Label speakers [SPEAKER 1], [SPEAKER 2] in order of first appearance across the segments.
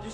[SPEAKER 1] Hello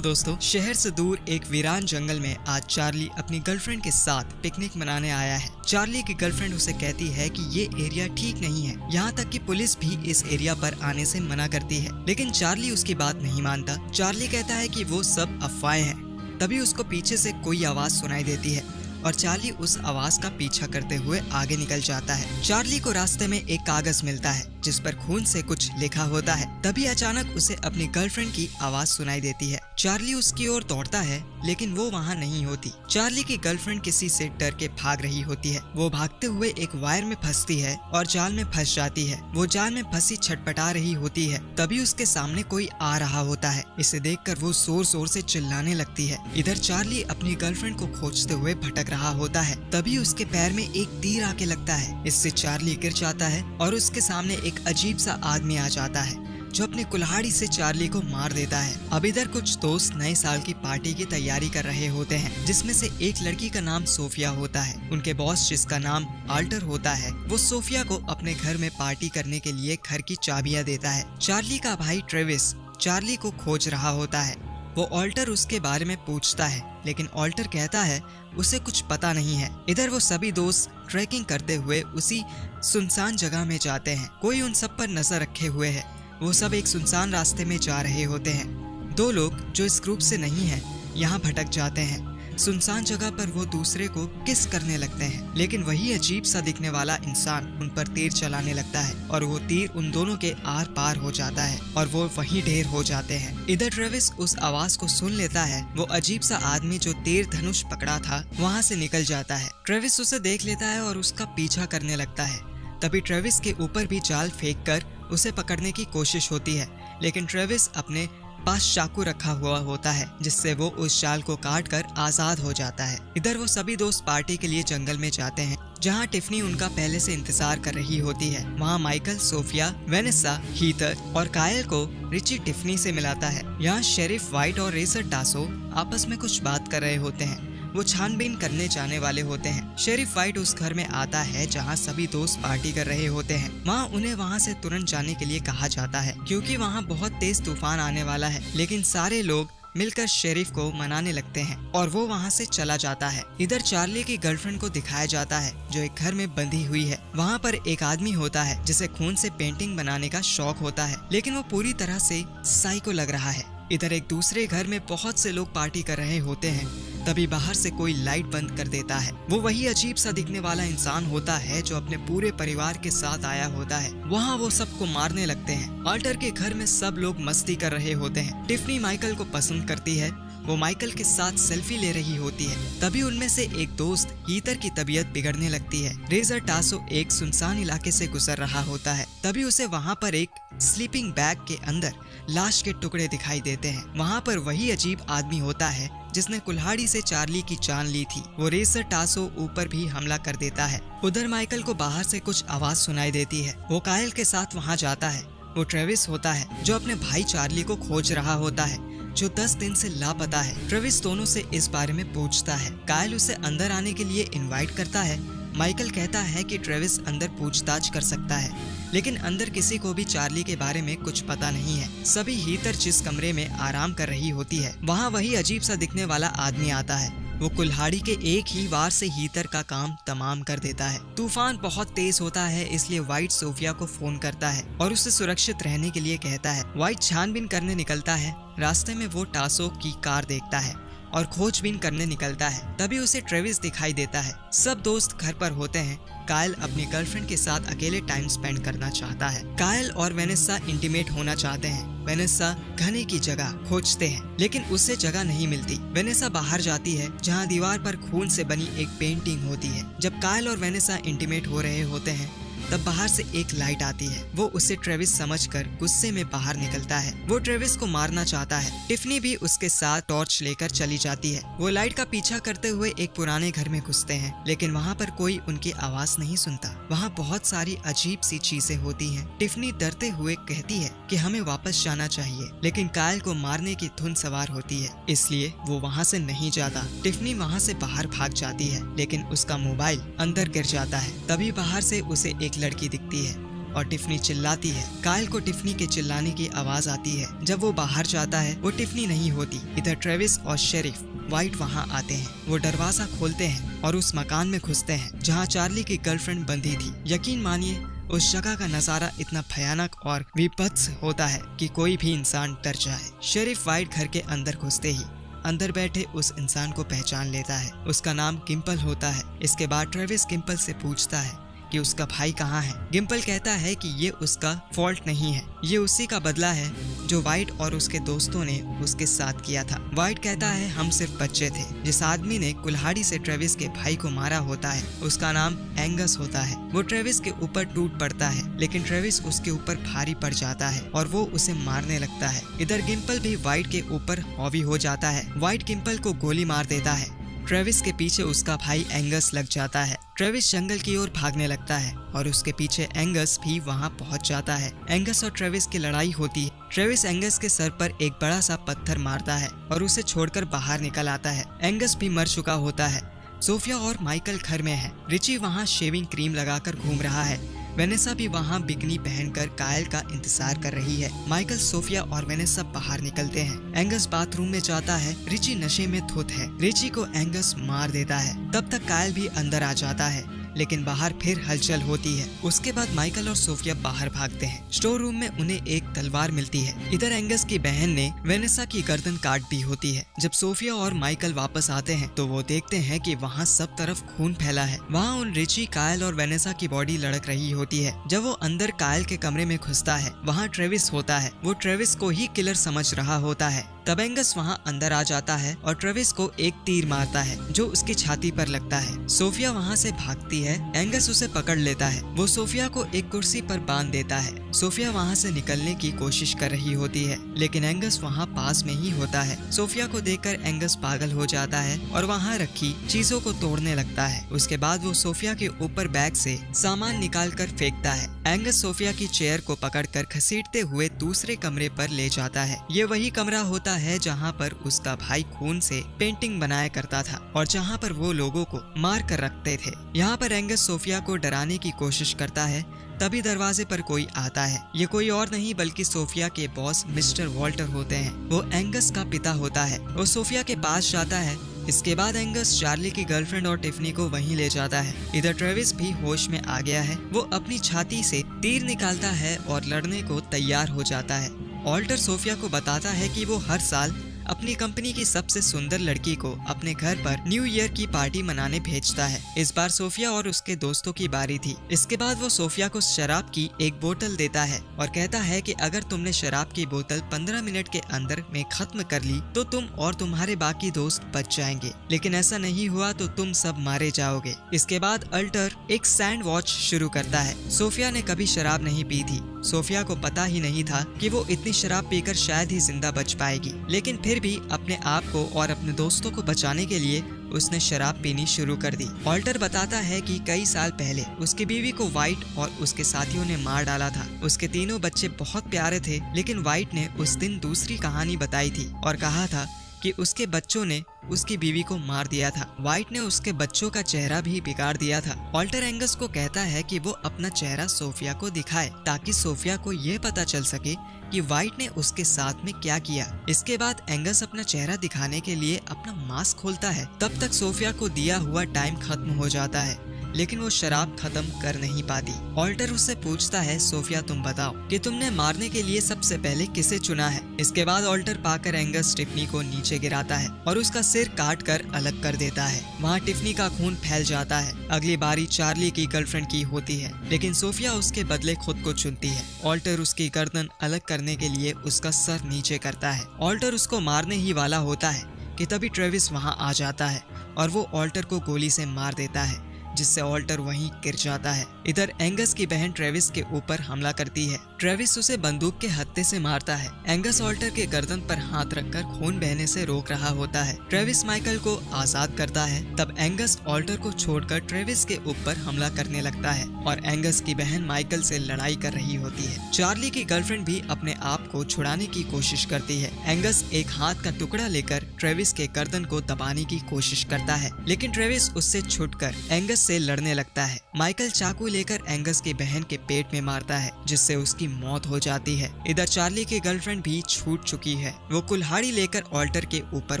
[SPEAKER 1] दोस्तों, शहर से दूर एक वीरान जंगल में आज चार्ली अपनी गर्लफ्रेंड के साथ पिकनिक मनाने आया है। चार्ली की गर्लफ्रेंड उसे कहती है कि ये एरिया ठीक नहीं है, यहाँ तक कि पुलिस भी इस एरिया पर आने से मना करती है, लेकिन चार्ली उसकी बात नहीं मानता। चार्ली कहता है कि वो सब अफवाहें हैं। तभी उसको पीछे से कोई आवाज सुनाई देती है और चार्ली उस आवाज का पीछा करते हुए आगे निकल जाता है। चार्ली को रास्ते में एक कागज मिलता है जिस पर खून से कुछ लिखा होता है। तभी अचानक उसे अपनी गर्लफ्रेंड की आवाज सुनाई देती है। चार्ली उसकी ओर दौड़ता है लेकिन वो वहाँ नहीं होती। चार्ली की गर्लफ्रेंड किसी से डर के भाग रही होती है। वो भागते हुए एक वायर में फंसती है और जाल में फंस जाती है। वो जाल में फंसी छटपटा रही होती है। तभी उसके सामने कोई आ रहा होता है। इसे देखकर वो जोर जोर से चिल्लाने लगती है। इधर चार्ली अपनी गर्लफ्रेंड को खोजते हुए भटक रहा होता है। तभी उसके पैर में एक तीर आके लगता है। इससे चार्ली गिर जाता है और उसके सामने एक अजीब सा आदमी आ जाता है जो अपनी कुल्हाड़ी से चार्ली को मार देता है। अब इधर कुछ दोस्त नए साल की पार्टी की तैयारी कर रहे होते हैं, जिसमें से एक लड़की का नाम सोफिया होता है। उनके बॉस जिसका नाम आल्टर होता है, वो सोफिया को अपने घर में पार्टी करने के लिए घर की चाबियां देता है। चार्ली का भाई ट्रेविस चार्ली को खोज रहा होता है। वो ऑल्टर उसके बारे में पूछता है, लेकिन ऑल्टर कहता है उसे कुछ पता नहीं है। इधर वो सभी दोस्त ट्रैकिंग करते हुए उसी सुनसान जगह में जाते हैं। कोई उन सब पर नजर रखे हुए है। वो सब एक सुनसान रास्ते में जा रहे होते हैं। दो लोग जो इस ग्रुप से नहीं हैं यहाँ भटक जाते हैं। सुनसान जगह पर वो दूसरे को किस करने लगते हैं, लेकिन वही अजीब सा दिखने वाला इंसान उन पर तीर चलाने लगता है और वो तीर उन दोनों के आर पार हो जाता है और वो वहीं ढेर हो जाते हैं। इधर ट्रेविस उस आवाज को सुन लेता है। वो अजीब सा आदमी जो तीर धनुष पकड़ा था वहाँ से निकल जाता है। ट्रेविस उसे देख लेता है और उसका पीछा करने लगता है। तभी ट्रेविस के ऊपर भी जाल फेंक कर उसे पकड़ने की कोशिश होती है, लेकिन ट्रेविस अपने पास चाकू रखा हुआ होता है जिससे वो उस जाल को काट कर आजाद हो जाता है। इधर वो सभी दोस्त पार्टी के लिए जंगल में जाते हैं जहाँ टिफनी उनका पहले से इंतजार कर रही होती है। वहाँ माइकल, सोफिया, वेनेसा, हीथर और कायल को रिची टिफनी से मिलाता है। यहाँ शेरिफ वाइट और रेसर टासो आपस में कुछ बात कर रहे होते हैं। वो छानबीन करने जाने वाले होते हैं। शेरिफ वाइट उस घर में आता है जहाँ सभी दोस्त पार्टी कर रहे होते हैं। वहाँ उन्हें वहाँ से तुरंत जाने के लिए कहा जाता है क्योंकि वहाँ बहुत तेज तूफान आने वाला है, लेकिन सारे लोग मिलकर शेरिफ को मनाने लगते हैं और वो वहाँ से चला जाता है। इधर चार्ली की गर्लफ्रेंड को दिखाया जाता है जो एक घर में बंधी हुई है। वहाँ पर एक आदमी होता है जिसे खून से पेंटिंग बनाने का शौक होता है, लेकिन वो पूरी तरह से साइको लग रहा है। इधर एक दूसरे घर में बहुत से लोग पार्टी कर रहे होते हैं। तभी बाहर से कोई लाइट बंद कर देता है। वो वही अजीब सा दिखने वाला इंसान होता है जो अपने पूरे परिवार के साथ आया होता है। वहाँ वो सबको मारने लगते हैं। आल्टर के घर में सब लोग मस्ती कर रहे होते हैं। टिफनी माइकल को पसंद करती है। वो माइकल के साथ सेल्फी ले रही होती है। तभी उनमें से एक दोस्त हीथर की तबीयत बिगड़ने लगती है। रेजर टासो एक सुनसान इलाके से गुजर रहा होता है। तभी उसे वहाँ पर एक स्लीपिंग बैग के अंदर लाश के टुकड़े दिखाई देते हैं। वहाँ पर वही अजीब आदमी होता है जिसने कुल्हाड़ी से चार्ली की जान ली थी। वो रेसर टासो ऊपर भी हमला कर देता है। उधर माइकल को बाहर से कुछ आवाज सुनाई देती है। वो कायल के साथ वहाँ जाता है। वो ट्रेविस होता है जो अपने भाई चार्ली को खोज रहा होता है जो 10 दिन से लापता है। ट्रेविस दोनों से इस बारे में पूछता है। कायल उसे अंदर आने के लिए इनवाइट करता है। माइकल कहता है कि ट्रेविस अंदर पूछताछ कर सकता है, लेकिन अंदर किसी को भी चार्ली के बारे में कुछ पता नहीं है। सभी हीथर जिस कमरे में आराम कर रही होती है वहाँ वही अजीब सा दिखने वाला आदमी आता है। वो कुल्हाड़ी के एक ही वार से हीथर का काम तमाम कर देता है। तूफान बहुत तेज होता है, इसलिए वाइट सोफिया को फोन करता है और उसे सुरक्षित रहने के लिए कहता है। वाइट छानबीन करने निकलता है। रास्ते में वो टासो की कार देखता है और खोजबीन करने निकलता है। तभी उसे ट्रेविस दिखाई देता है। सब दोस्त घर पर होते हैं। कायल अपनी गर्लफ्रेंड के साथ अकेले टाइम स्पेंड करना चाहता है। कायल और वेनेसा इंटीमेट होना चाहते हैं। वेनेसा घने की जगह खोजते हैं, लेकिन उससे जगह नहीं मिलती। वेनेसा बाहर जाती है जहाँ दीवार पर खून से बनी एक पेंटिंग होती है। जब कायल और वेनेसा इंटीमेट हो रहे होते हैं तब बाहर से एक लाइट आती है। वो उसे ट्रेविस समझकर गुस्से में बाहर निकलता है। वो ट्रेविस को मारना चाहता है। टिफनी भी उसके साथ टॉर्च लेकर चली जाती है। वो लाइट का पीछा करते हुए एक पुराने घर में घुसते हैं, लेकिन वहाँ पर कोई उनकी आवाज नहीं सुनता। वहाँ बहुत सारी अजीब सी चीजें होती हैं। टिफनी डरते हुए कहती है कि हमें वापस जाना चाहिए, लेकिन कायल को मारने की धुन सवार होती है, इसलिए वो वहाँ से नहीं जाता। टिफनी वहाँ से बाहर भाग जाती है, लेकिन उसका मोबाइल अंदर गिर जाता है। तभी बाहर से उसे एक लड़की दिखती है और टिफनी चिल्लाती है। कायल को टिफनी के चिल्लाने की आवाज आती है। जब वो बाहर जाता है वो टिफनी नहीं होती। इधर ट्रेविस और शेरिफ वाइट वहाँ आते हैं। वो दरवाजा खोलते हैं और उस मकान में घुसते हैं जहाँ चार्ली की गर्लफ्रेंड बंधी थी। यकीन मानिए उस जगह का नजारा इतना भयानक और विभत्स होता है कि कोई भी इंसान डर जाए। शेरिफ वाइट घर के अंदर घुसते ही अंदर बैठे उस इंसान को पहचान लेता है। उसका नाम गिम्पल होता है। इसके बाद ट्रेविस गिम्पल से पूछता है कि उसका भाई कहाँ है। गिम्पल कहता है कि ये उसका फॉल्ट नहीं है, ये उसी का बदला है जो वाइट और उसके दोस्तों ने उसके साथ किया था। वाइट कहता है हम सिर्फ बच्चे थे। जिस आदमी ने कुल्हाड़ी से ट्रेविस के भाई को मारा होता है उसका नाम एंगस होता है। वो ट्रेविस के ऊपर टूट पड़ता है, लेकिन ट्रेविस उसके ऊपर भारी पड़ जाता है और वो उसे मारने लगता है। इधर गिम्पल भी वाइट के ऊपर हावी हो जाता है। वाइट गिम्पल को गोली मार देता है। ट्रेविस के पीछे उसका भाई एंगस लग जाता है। ट्रेविस जंगल की ओर भागने लगता है और उसके पीछे एंगस भी वहां पहुंच जाता है। एंगस और ट्रेविस की लड़ाई होती है। ट्रेविस एंगस के सर पर एक बड़ा सा पत्थर मारता है और उसे छोड़कर बाहर निकल आता है। एंगस भी मर चुका होता है। सोफिया और माइकल घर में है। रिची वहाँ शेविंग क्रीम लगाकर घूम रहा है। वेनेसा भी वहाँ बिकनी पहनकर कायल का इंतजार कर रही है। माइकल, सोफिया और वेनेसा बाहर निकलते हैं। एंगस बाथरूम में जाता है। रिची नशे में धुत है। रिची को एंगस मार देता है। तब तक कायल भी अंदर आ जाता है, लेकिन बाहर फिर हलचल होती है। उसके बाद माइकल और सोफिया बाहर भागते हैं। स्टोर रूम में उन्हें एक तलवार मिलती है। इधर एंगस की बहन ने वेनेसा की गर्दन काट दी होती है। जब सोफिया और माइकल वापस आते हैं तो वो देखते हैं कि वहाँ सब तरफ खून फैला है। वहाँ उन रिची, कायल और वेनेसा की बॉडी लड़क रही होती है। जब वो अंदर कायल के कमरे में घुसता है वहाँ ट्रेविस होता है। वो ट्रेविस को ही किलर समझ रहा होता है। तब एंगस वहाँ अंदर आ जाता है और ट्रेविस को एक तीर मारता है जो उसकी छाती पर लगता है। सोफिया वहाँ से भागती है। एंगस उसे पकड़ लेता है। वो सोफिया को एक कुर्सी पर बांध देता है। सोफिया वहाँ से निकलने की कोशिश कर रही होती है, लेकिन एंगस वहाँ पास में ही होता है। सोफिया को देखकर एंगस पागल हो जाता है और वहाँ रखी चीजों को तोड़ने लगता है। उसके बाद वो सोफिया के ऊपर बैग से सामान निकाल कर फेंकता है। एंगस सोफिया की चेयर को पकड़कर घसीटते हुए दूसरे कमरे पर ले जाता है। ये वही कमरा होता है जहाँ पर उसका भाई खून से पेंटिंग बनाया करता था और जहाँ पर वो लोगों को मार कर रखते थे। यहाँ पर एंगस सोफिया को डराने की कोशिश करता है। तभी दरवाजे पर कोई आता है। ये कोई और नहीं बल्कि सोफिया के बॉस मिस्टर वॉल्टर होते हैं। वो एंगस का पिता होता है। वो सोफिया के पास जाता है। इसके बाद एंगस चार्ली की गर्लफ्रेंड और टिफनी को वहीं ले जाता है। इधर ट्रेविस भी होश में आ गया है। वो अपनी छाती से तीर निकालता है और लड़ने को तैयार हो जाता है। वॉल्टर सोफिया को बताता है कि वो हर साल अपनी कंपनी की सबसे सुंदर लड़की को अपने घर पर न्यू ईयर की पार्टी मनाने भेजता है। इस बार सोफिया और उसके दोस्तों की बारी थी। इसके बाद वो सोफिया को शराब की एक बोतल देता है और कहता है कि अगर तुमने शराब की बोतल 15 मिनट के अंदर में खत्म कर ली तो तुम और तुम्हारे बाकी दोस्त बच जाएंगे, लेकिन ऐसा नहीं हुआ तो तुम सब मारे जाओगे। इसके बाद अल्टर एक सैंड वॉच शुरू करता है। सोफिया ने कभी शराब नहीं पी थी। सोफिया को पता ही नहीं था कि वो इतनी शराब पीकर शायद ही जिंदा बच पाएगी, लेकिन फिर भी अपने आप को और अपने दोस्तों को बचाने के लिए उसने शराब पीनी शुरू कर दी। वॉल्टर बताता है कि कई साल पहले उसकी बीवी को वाइट और उसके साथियों ने मार डाला था। उसके तीनों बच्चे बहुत प्यारे थे, लेकिन वाइट ने उस दिन दूसरी कहानी बताई थी और कहा था कि उसके बच्चों ने उसकी बीवी को मार दिया था। वाइट ने उसके बच्चों का चेहरा भी बिगाड़ दिया था। वॉल्टर एंगस को कहता है कि वो अपना चेहरा सोफिया को दिखाए ताकि सोफिया को ये पता चल सके कि वाइट ने उसके साथ में क्या किया। इसके बाद एंगस अपना चेहरा दिखाने के लिए अपना मास्क खोलता है। तब तक सोफिया को दिया हुआ टाइम खत्म हो जाता है, लेकिन वो शराब खत्म कर नहीं पाती। वॉल्टर उससे पूछता है, सोफिया तुम बताओ कि तुमने मारने के लिए सबसे पहले किसे चुना है। इसके बाद वॉल्टर पाकर एंगस टिफनी को नीचे गिराता है और उसका सिर काट कर अलग कर देता है। वहाँ टिफनी का खून फैल जाता है। अगली बारी चार्ली की गर्लफ्रेंड की होती है, लेकिन सोफिया उसके बदले खुद को चुनती है। वॉल्टर उसकी गर्दन अलग करने के लिए उसका सर नीचे करता है। वॉल्टर उसको मारने ही वाला होता है कि तभी ट्रेविस वहाँ आ जाता है और वो वॉल्टर को गोली से मार देता है, जिससे ऑल्टर वहीं गिर जाता है। इधर एंगस की बहन ट्रेविस के ऊपर हमला करती है। ट्रेविस उसे बंदूक के हत्थे से मारता है। एंगस ऑल्टर के गर्दन पर हाथ रखकर खून बहने से रोक रहा होता है। ट्रेविस माइकल को आजाद करता है। तब एंगस ऑल्टर को छोड़कर ट्रेविस के ऊपर हमला करने लगता है और एंगस की बहन माइकल से लड़ाई कर रही होती है। चार्ली की गर्लफ्रेंड भी अपने आप को छुड़ाने की कोशिश करती है। एंगस एक हाथ का टुकड़ा लेकर ट्रेविस के गर्दन को दबाने की कोशिश करता है, लेकिन ट्रेविस उससे छुटकर एंगस से लड़ने लगता है। माइकल चाकू लेकर एंगस की बहन के पेट में मारता है, जिससे उसकी मौत हो जाती है। इधर चार्ली की गर्लफ्रेंड भी छूट चुकी है। वो कुल्हाड़ी लेकर ऑल्टर के ऊपर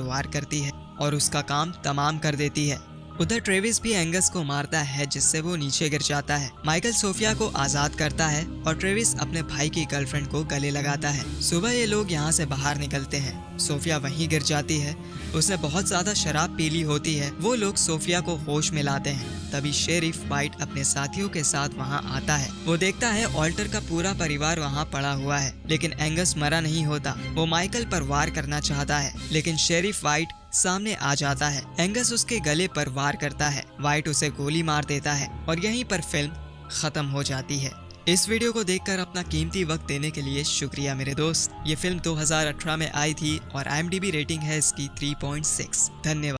[SPEAKER 1] वार करती है और उसका काम तमाम कर देती है। उधर ट्रेविस भी एंगस को मारता है, जिससे वो नीचे गिर जाता है। माइकल सोफिया को आजाद करता है और ट्रेविस अपने भाई की गर्लफ्रेंड को गले लगाता है। सुबह ये लोग यहाँ से बाहर निकलते हैं। सोफिया वहीं गिर जाती है। उसने बहुत ज्यादा शराब पी ली होती है। वो लोग सोफिया को होश में लाते हैं। तभी शेरिफ वाइट अपने साथियों के साथ वहाँ आता है। वो देखता है ऑल्टर का पूरा परिवार वहाँ पड़ा हुआ है, लेकिन एंगस मरा नहीं होता। वो माइकल पर वार करना चाहता है, लेकिन शेरिफ वाइट सामने आ जाता है। एंगस उसके गले पर वार करता है। वाइट उसे गोली मार देता है और यहीं पर फिल्म खत्म हो जाती है। इस वीडियो को देखकर अपना कीमती वक्त देने के लिए शुक्रिया मेरे दोस्त। ये फिल्म 2018 में आई थी और IMDb रेटिंग है इसकी 3.6। धन्यवाद।